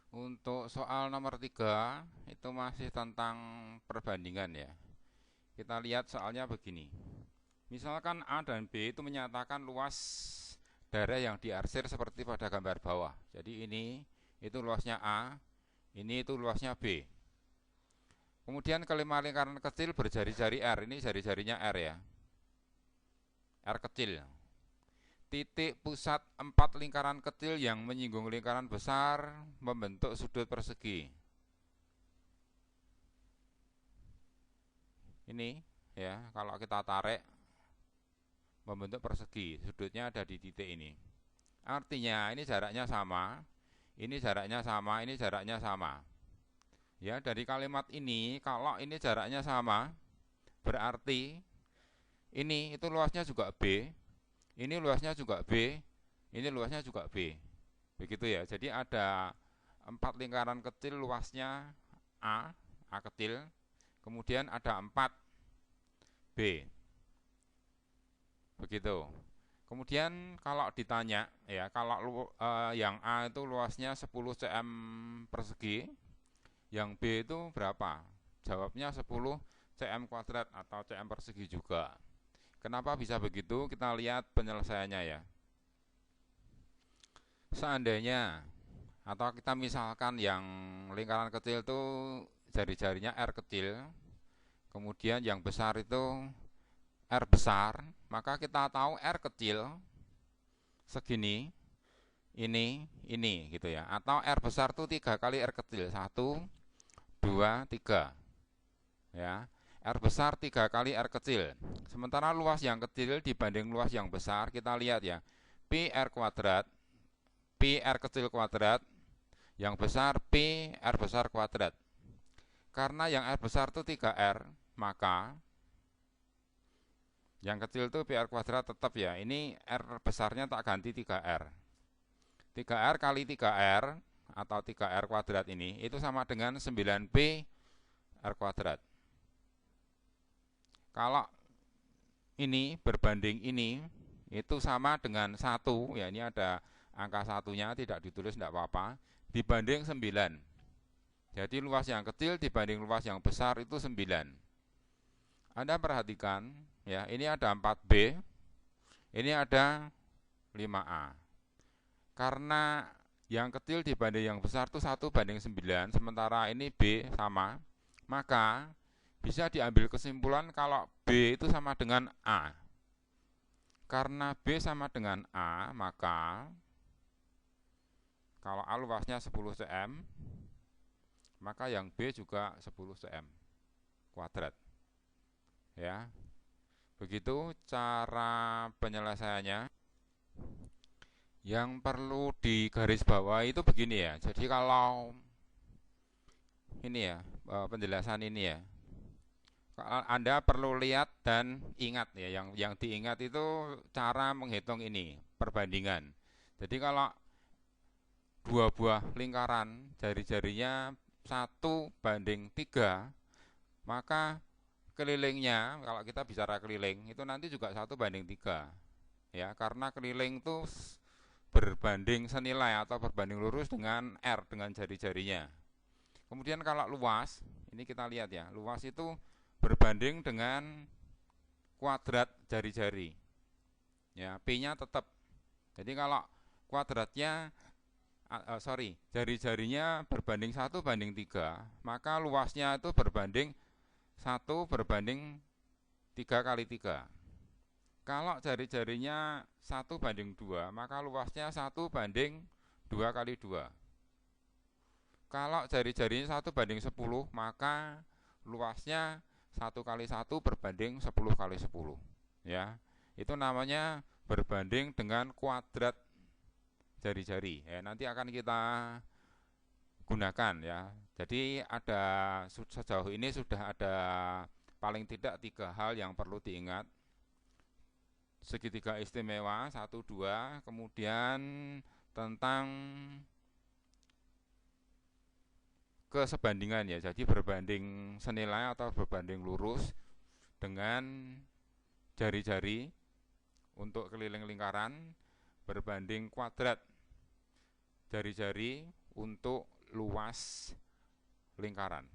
Untuk soal nomor 3 itu masih tentang perbandingan ya. Kita lihat soalnya begini. Misalkan A dan B itu menyatakan luas daerah yang diarsir seperti pada gambar bawah. Jadi ini itu luasnya A, ini itu luasnya B. Kemudian kelima lingkaran kecil berjari-jari R. Ini jari-jarinya R ya. R kecil. Titik pusat 4 lingkaran kecil yang menyinggung lingkaran besar membentuk sudut persegi. Ini ya, kalau kita tarik membentuk persegi, sudutnya ada di titik ini. Artinya ini jaraknya sama, ini jaraknya sama, ini jaraknya sama. Ya, dari kalimat ini kalau ini jaraknya sama, berarti ini itu luasnya juga B, ini luasnya juga B, ini luasnya juga B. Begitu ya. Jadi ada 4 lingkaran kecil luasnya A, A kecil. Kemudian ada 4 B. Begitu. Kemudian kalau ditanya ya, kalau yang A itu luasnya 10 cm persegi, yang B itu berapa? Jawabnya 10 cm kuadrat atau cm persegi juga. Kenapa bisa begitu? Kita lihat penyelesaiannya ya. Seandainya atau kita misalkan yang lingkaran kecil itu jari-jarinya R kecil, kemudian yang besar itu R besar, maka kita tahu R kecil segini, ini gitu ya. Atau R besar itu 3 kali R kecil, 1, 2, 3 ya. R besar 3 kali R kecil. Sementara luas yang kecil dibanding luas yang besar, kita lihat ya. Pi R kuadrat, Pi R kecil kuadrat, yang besar Pi R besar kuadrat. Karena yang R besar itu 3R, maka yang kecil itu Pi R kuadrat tetap ya. Ini R besarnya tak ganti 3R. 3R kali 3R atau 3R kuadrat ini itu sama dengan 9P R kuadrat. Kalau ini berbanding ini itu sama dengan 1, ya ini ada angka satunya tidak ditulis tidak apa-apa, dibanding 9. Jadi luas yang kecil dibanding luas yang besar itu 9. Anda perhatikan ya, ini ada 4B, ini ada 5A. Karena yang kecil dibanding yang besar itu 1/9, sementara ini B sama, maka bisa diambil kesimpulan kalau B itu sama dengan A. Karena B sama dengan A, maka kalau A luasnya 10 cm, maka yang B juga 10 cm kuadrat. Ya. Begitu cara penyelesaiannya. Yang perlu digarisbawahi itu begini ya. Jadi kalau ini ya, penjelasan ini ya, Anda perlu lihat dan ingat ya. Yang diingat itu cara menghitung ini, perbandingan. Jadi kalau dua buah lingkaran jari-jarinya 1/3, maka kelilingnya, kalau kita bicara keliling, itu nanti juga 1/3 ya, karena keliling itu berbanding senilai atau berbanding lurus dengan R, dengan jari-jarinya. Kemudian kalau luas, ini kita lihat ya, luas itu berbanding dengan kuadrat jari-jari. Ya, P-nya tetap. Jadi kalau kuadratnya jari-jarinya berbanding 1/3, maka luasnya itu berbanding 1/3 Kalau jari-jarinya 1/2, maka luasnya 1/2 Kalau jari-jarinya 1/10, maka luasnya 1 kali 1 / 10 kali 10. Ya, itu namanya berbanding dengan kuadrat jari-jari. Ya, nanti akan kita gunakan ya. Jadi sejauh ini sudah ada paling tidak 3 hal yang perlu diingat. Segitiga istimewa 1, 2, kemudian tentang kesebandingan ya. Jadi berbanding senilai atau berbanding lurus dengan jari-jari untuk keliling lingkaran, berbanding kuadrat jari-jari untuk luas lingkaran.